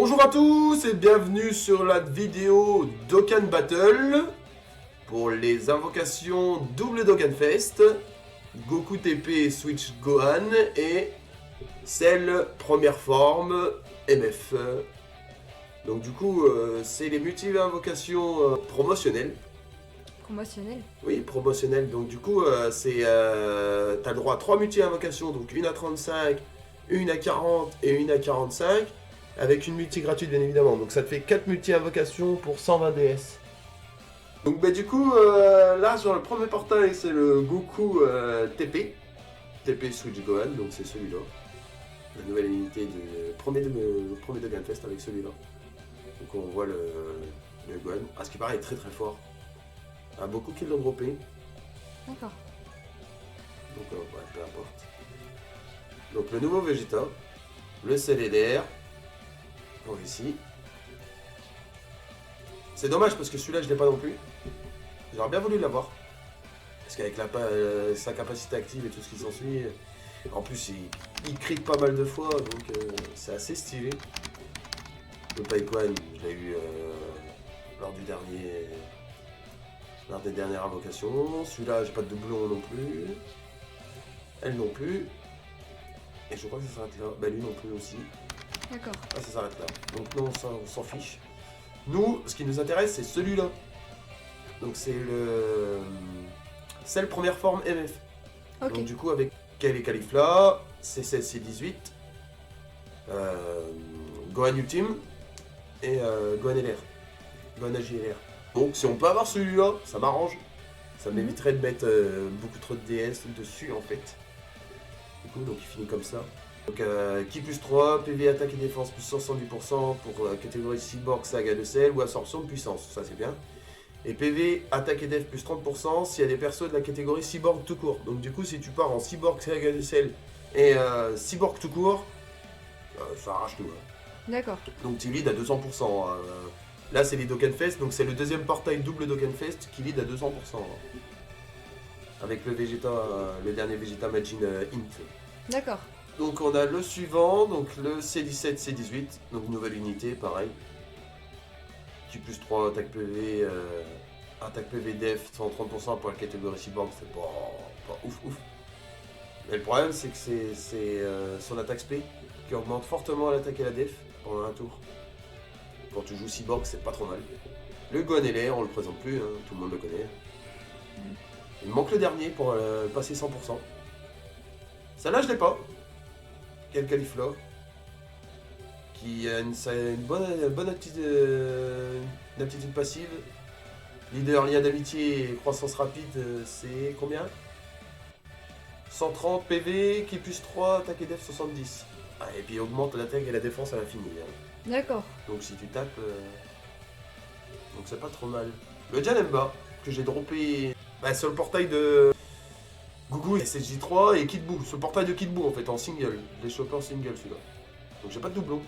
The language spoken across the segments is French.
Bonjour à tous et bienvenue sur la vidéo Dokkan Battle pour les invocations double Dokkan Fest, Goku TP Switch Gohan et Cell première forme MF. Donc du coup c'est les multi-invocations promotionnelles. Promotionnel. Oui, promotionnelles. Donc du coup t'as le droit à 3 multi-invocations, donc une à 35, une à 40 et une à 45. Avec une multi gratuite bien évidemment, donc ça te fait 4 multi-invocations pour 120 DS. Donc bah du coup, là sur le premier portail c'est le Goku TP Switch Gohan, donc c'est celui-là. La nouvelle unité le premier Dokkan Fest avec celui-là. Donc on voit le Gohan, ce qui paraît est très très fort. Il y a beaucoup qui l'ont droppé. D'accord. Donc ouais, peu importe. Donc le nouveau Vegeta, le CDDR. Donc ici. C'est dommage parce que celui-là je l'ai pas non plus. J'aurais bien voulu l'avoir. Parce qu'avec sa capacité active et tout ce qui s'ensuit. En plus il crie pas mal de fois, donc c'est assez stylé. Le Paikwan, je l'ai eu lors des dernières invocations. Celui-là j'ai pas de doublon non plus. Elle non plus. Et je crois que ça s'arrête là. Bah lui non plus aussi. D'accord. Ah, ça s'arrête là. Donc non, on s'en fiche. Nous, ce qui nous intéresse, c'est celui-là. Donc c'est le première forme MF. Ok. Donc du coup, avec Kale et Caulifla, C16, C18, Gohan Ultime et Gohan LR. Gohan AGLR. Donc si on peut avoir celui-là, ça m'arrange. Ça m'éviterait de mettre beaucoup trop de DS dessus en fait. Du coup, donc il finit comme ça. Donc Ki plus 3, PV attaque et défense plus 170% pour la catégorie Cyborg Saga de Cell ou absorption de puissance, ça c'est bien. Et PV attaque et def plus 30% s'il y a des persos de la catégorie Cyborg tout court. Donc du coup si tu pars en Cyborg Saga de Cell et Cyborg tout court, ça arrache tout. Hein. D'accord. Donc tu lead à 200%. Là c'est les Dokkan Fest, donc c'est le deuxième portail double Dokkan Fest qui lead à 200%. Avec le Vegeta, le dernier Vegeta Majin Int. D'accord. Donc on a le suivant, donc le C17, C18, donc nouvelle unité, pareil. Qui plus 3, attaque PV def, 130% pour la catégorie Cyborg, c'est pas ouf. Mais le problème c'est que c'est son attaque SP qui augmente fortement l'attaque et la def pendant un tour. Quand tu joues Cyborg, c'est pas trop mal. Le Gohan LR, on le présente plus, hein, tout le monde le connaît. Il me manque le dernier pour passer 100%. Celle-là je l'ai pas. Quel Caulifla qui a une bonne aptitude passive. Leader, lien d'amitié et croissance rapide, c'est combien 130 PV, qui plus 3, attaque et def 70. Ah, et puis augmente l'attaque et la défense à l'infini. Hein. D'accord. Donc si tu tapes, donc c'est pas trop mal. Le Janemba, que j'ai droppé sur le portail de Gougou, SSJ3 et Kid Buu. Ce portail de Kid Buu en fait en single. Je l'ai chopé en single celui-là. Donc j'ai pas de doublon.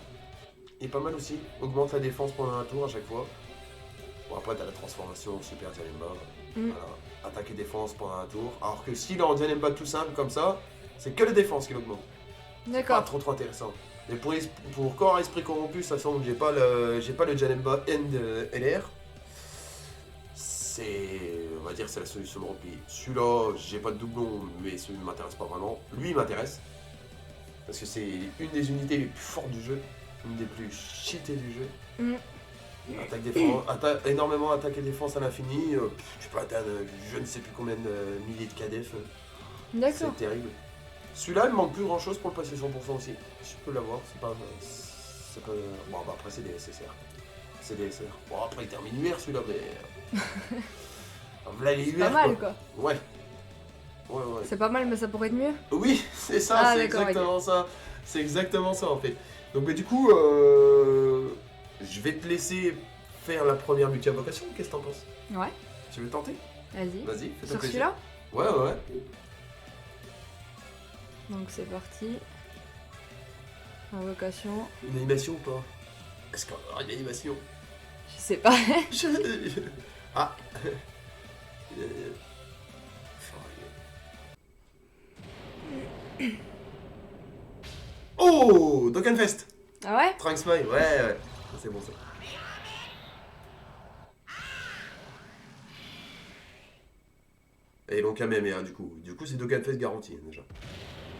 Il est pas mal aussi. Augmente la défense pendant un tour à chaque fois. Bon après t'as la transformation Super Janemba. Voilà. Attaque et défense pendant un tour. Alors que s'il est en Janemba tout simple comme ça, c'est que la défense qui l'augmente. Pas D'accord. trop intéressant. Mais pour corps esprit corrompu, ça semble j'ai pas le Janemba End LR. On va dire c'est la solution de repli. Celui-là, j'ai pas de doublon, mais celui-là ne m'intéresse pas vraiment. Lui, il m'intéresse. Parce que c'est une des unités les plus fortes du jeu. Une des plus cheatées du jeu. Attaque, défense, énormément attaque et défense à l'infini. Tu peux atteindre je ne sais plus combien de milliers de KDF. D'accord. C'est terrible. Celui-là, il me manque plus grand chose pour le passer 100% aussi. Si je peux l'avoir, c'est pas. Bon, bah après, c'est des SSR. C'est des SR. Bon, après, il termine UR celui-là, mais. Là, les UR. Pas mal quoi. Ouais. C'est pas mal, mais ça pourrait être mieux. Oui, c'est ça, Ah, c'est d'accord, exactement ça. C'est exactement ça en fait. Donc, mais du coup, je vais te laisser faire la première multi-invocation. Qu'est-ce que t'en penses? Ouais. Tu veux tenter? Vas-y. Vas-y, fais-toi Sur plaisir. celui-là. Ouais. Donc c'est parti. Invocation. Une animation ou pas? Est-ce qu'on va avoir une animation? Je sais pas. Ah. Oh, Dokkan Fest. Ah ouais? Trunks Smile, ouais. C'est bon ça. Et donc Kamehameha du coup. Du coup c'est Dokkan Fest garanti déjà.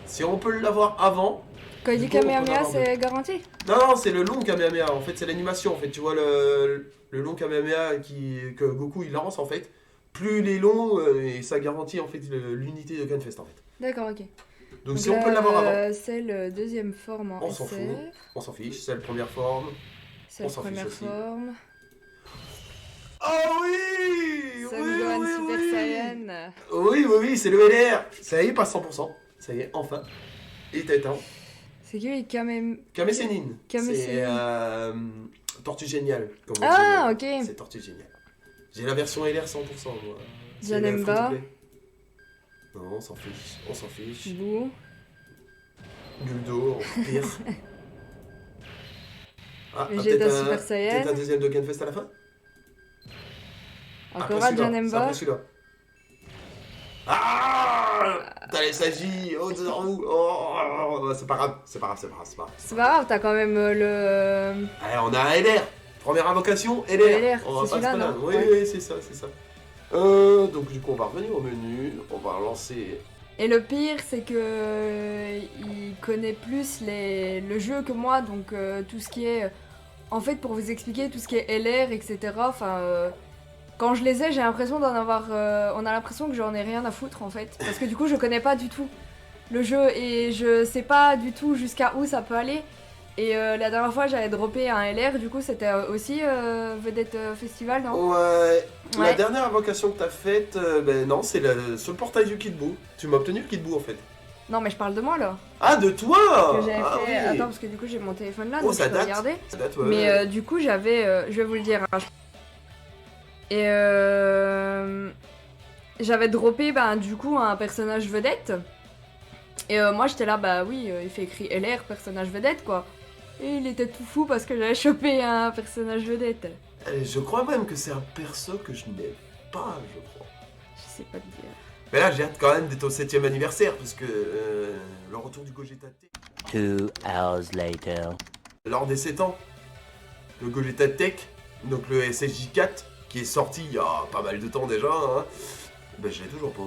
Si on peut l'avoir avant. Quand il dit Kamehameha, c'est garanti? Non, c'est le long Kamehameha. En fait, c'est l'animation. En fait, tu vois le long Kamehameha que Goku il lance en fait. Plus il est long, et ça garantit en fait l'unité de Dokkan Fest en fait. D'accord, ok. Donc si on peut l'avoir avant. C'est le deuxième forme en On s'en fout. On s'en fiche. C'est la première forme. C'est la première forme. Oh oui! Sun Gohan Super Saiyan. Oui, c'est le LR. Ça y est, pas 100%. Ça y est, enfin. Il était temps. C'est qui Kame Sénine. C'est Tortue Géniale. Ah, ok. C'est Tortue Géniale. J'ai la version LR 100%. Moi. Janemba. Non, on s'en fiche. Boo. Guldo, pire. Vegeta Super Saiyan. Peut-être un deuxième Dokkan Fest à la fin? Encore un Janemba. Après celui-là. Ah! T'as les Sagi, c'est pas grave. C'est pas grave, t'as quand même le... Allez, on a un LR. Première invocation, LR. C'est celui-là, non? Oui, c'est ça. Donc du coup, on va revenir au menu. On va lancer... Et le pire, c'est que il connaît plus le jeu que moi, donc tout ce qui est... En fait, pour vous expliquer, tout ce qui est LR, etc., enfin... Quand je les ai, j'ai l'impression d'en avoir... on a l'impression que j'en ai rien à foutre, en fait. Parce que du coup, je connais pas du tout le jeu, et je sais pas du tout jusqu'à où ça peut aller. Et la dernière fois, j'avais droppé un LR, du coup, c'était aussi Vedette Festival, non? Ouais. La dernière invocation que t'as faite, non, c'est sur le portail du Kid Buu. Tu m'as obtenu le Kid Buu, en fait. Non, mais je parle de moi, là. Ah, de toi! Que j'avais fait... Oui. Attends, parce que du coup, j'ai mon téléphone là, donc ça je peux date. regarder. Ça date, ouais. Mais du coup, j'avais... je vais vous le dire. Hein. Et j'avais droppé, du coup, un personnage vedette. Et moi, j'étais là, oui, il fait écrit LR, personnage vedette, quoi. Et il était tout fou parce que j'avais chopé un personnage vedette. Je crois même que c'est un perso que je n'ai pas, je crois. Je sais pas te dire. Mais là, j'ai hâte quand même d'être au 7ème anniversaire, parce que le retour du Gogeta Tech. 2 hours later. Lors des 7 ans, le Gogeta Tech, donc le SSJ4, qui est sorti il y a pas mal de temps déjà, hein, je l'ai toujours pas.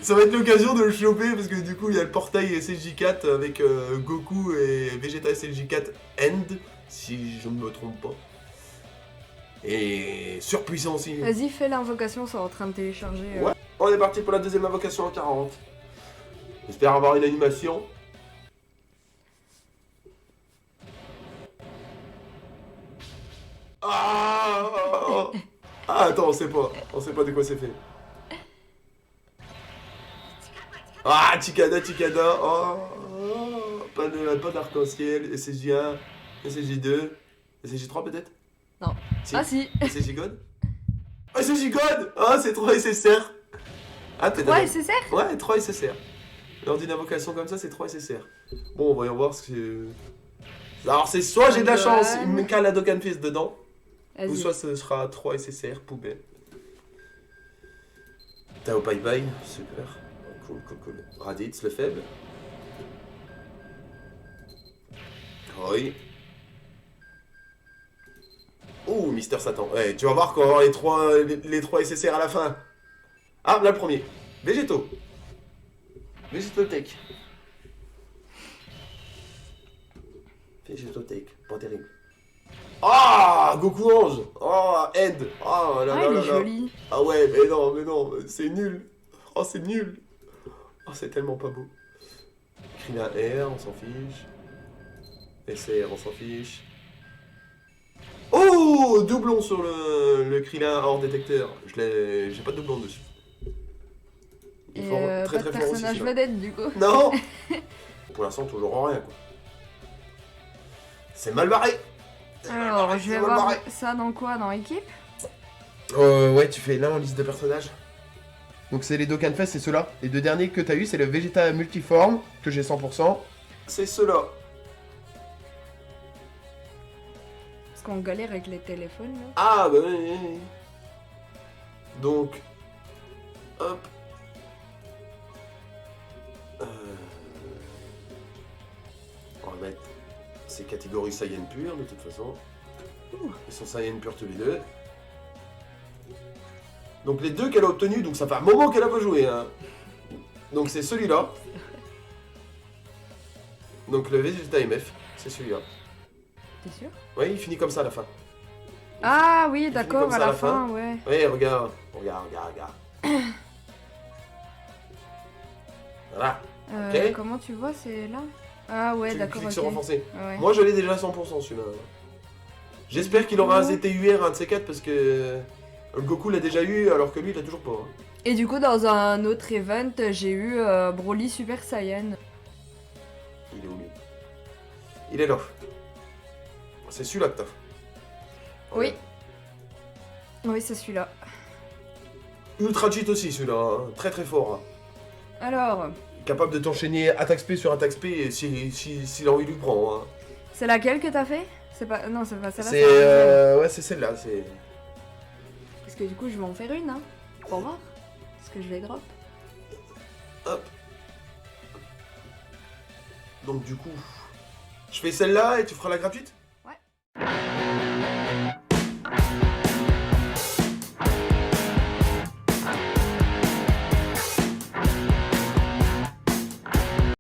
Ça va être l'occasion de le choper, parce que du coup, il y a le portail SSJ4 avec Goku et Vegeta SSJ4 End, si je ne me trompe pas. Et surpuissant aussi. Vas-y, fais l'invocation, c'est en train de télécharger. Ouais, on est parti pour la deuxième invocation en 40. J'espère avoir une animation. Ah, attends, on sait pas de quoi c'est fait. Ah, Chikada, pas d'arc-en-ciel, SSJ1, SSJ2, SSJ3 peut-être? Non. Si. Ah si. SSJ God? Oh, SSJ God! Ah, c'est 3 SSR. Ah, 3 SSR? Ouais, 3 SSR. Lors d'une invocation comme ça, c'est 3 SSR. Bon, voyons voir ce que... Alors, c'est soit j'ai de la chance, il me cale la Dokkan Fest dedans, ou soit ce sera 3 SSR, poubelle. Tao Pai Pai, super. Cool. Raditz, le faible. Oui. Ouh, Mister Satan. Ouais, tu vas voir qu'on va avoir les 3 SSR à la fin. Ah, là le premier. Végéto Tech. Végétotech, pas terrible. Ah, Goku Ange. Oh, End. Oh là là il là est là. joli. Ah ouais, mais non, c'est nul. Oh, c'est nul. Oh, c'est tellement pas beau. Krillin R, on s'en fiche. SR, on s'en fiche. Oh, doublon sur le Krillin hors détecteur. J'ai pas de doublon dessus. Il faut très très fort aussi. Personnage vedette du coup. Non. Pour l'instant, toujours rien quoi. C'est mal barré. Alors, je vais voir ça dans quoi? Dans équipe? Ouais, tu fais là en liste de personnages. Donc c'est les Dokkan Fest, c'est ceux-là. Les deux derniers que t'as eu, c'est le Vegeta Multiforme, que j'ai 100%. C'est ceux-là. Parce qu'on galère avec les téléphones là. Ah bah oui. Donc, hop. C'est catégorie Saiyan pure de toute façon. Ils sont Saiyan pure tous les deux. Donc les deux qu'elle a obtenus, donc ça fait un moment qu'elle a pas joué. Hein. Donc c'est celui-là. Donc le Vegeta MF, c'est celui-là. T'es sûr? Oui, il finit comme ça à la fin. Ah oui, finit d'accord, comme ça à à la la fin, ouais. Oui, regarde. Voilà. Ok. Comment tu vois, c'est là? Ah ouais, Tu d'accord, cliques ok. sur renforcer. Ouais. Moi je l'ai déjà à 100% celui-là. J'espère qu'il aura un ZTUR, un de ces quatre, parce que le Goku l'a déjà eu alors que lui il l'a toujours pas. Hein. Et du coup, dans un autre event, j'ai eu Broly Super Saiyan. Il est où lui? Il est là. C'est celui-là que t'as. Oui. Oui, c'est celui-là. Ultra cheat aussi celui-là, hein. Très très fort. Hein. Alors, Capable de t'enchaîner attaque spé sur attaque spé si l'envie lui prend. Hein. c'est laquelle que t'as fait? C'est pas... Non, c'est pas celle-là. C'est la deuxième. ouais, c'est celle-là. C'est Parce que du coup, je vais en faire une, hein. Pour voir. Parce que je vais drop. hop. Donc du coup, je fais celle-là et tu feras la gratuite.